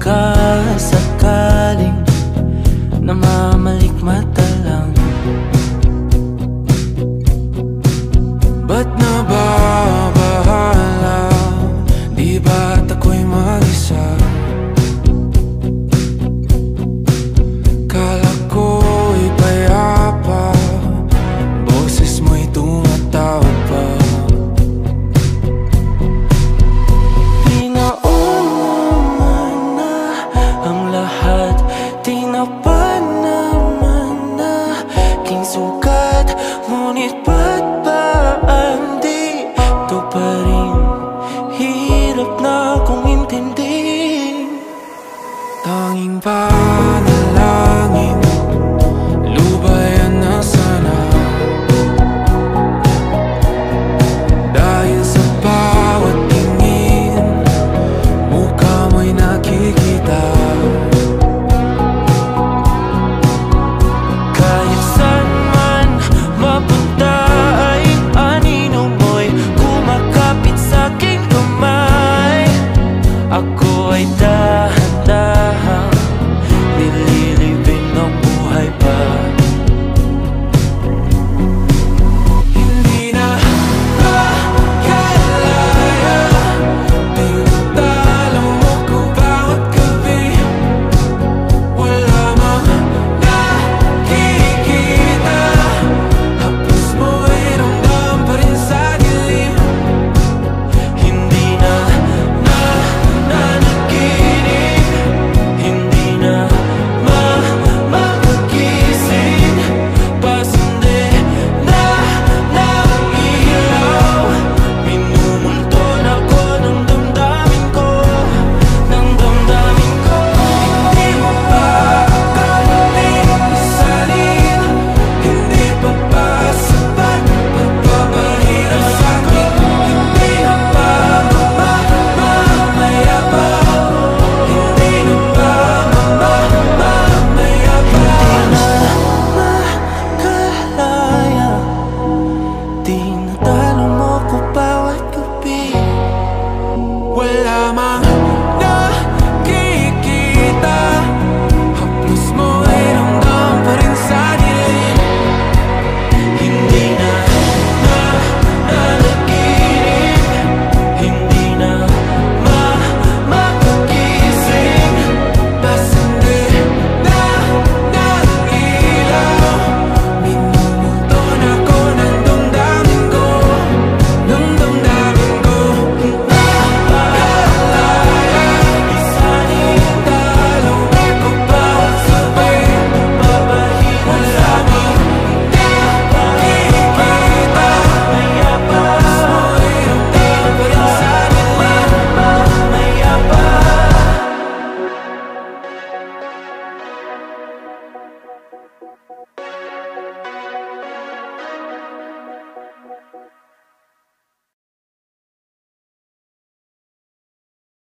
pagkasakaling namamalikmata lang. Ba't nababahala? Di ba't ako'y mag-isa? Kala ko'y payapa, boses mo'y tumatawag pa. Pinauna na ang lahat, tinapan naman na aking sugat. Ngunit ba't ba andito pa rin? Hirap na kong intindihin. Tanging panalangin, lubayan na sana. Dahil sa bawat tingin, mukha mo'y nakikita. Kahit saan man mapunta ay anino mo'y kumakapit sa'king kamay. Ako ay dahan-dahang nililibing ng buhay pa. Hindi na makalaya, tinatalo mo ko bawat gabi. Wala mang nakikita, hapos mo'y ramdam pa rin sa dilim. Hindi na nanaginip, hindi na magising. Pasindi na ng ilaw, minumulton ako ng damdamin ko, ng damdamin ko. Hindi mo ba akalaing isalin? Hindi pa ba sapat pagpapahirap sa'kin? Hindi na ba mamamayabang? Hindi na ba mamamayabang? Makalaya, tinatalo mo ko bawat gabi. Wala mang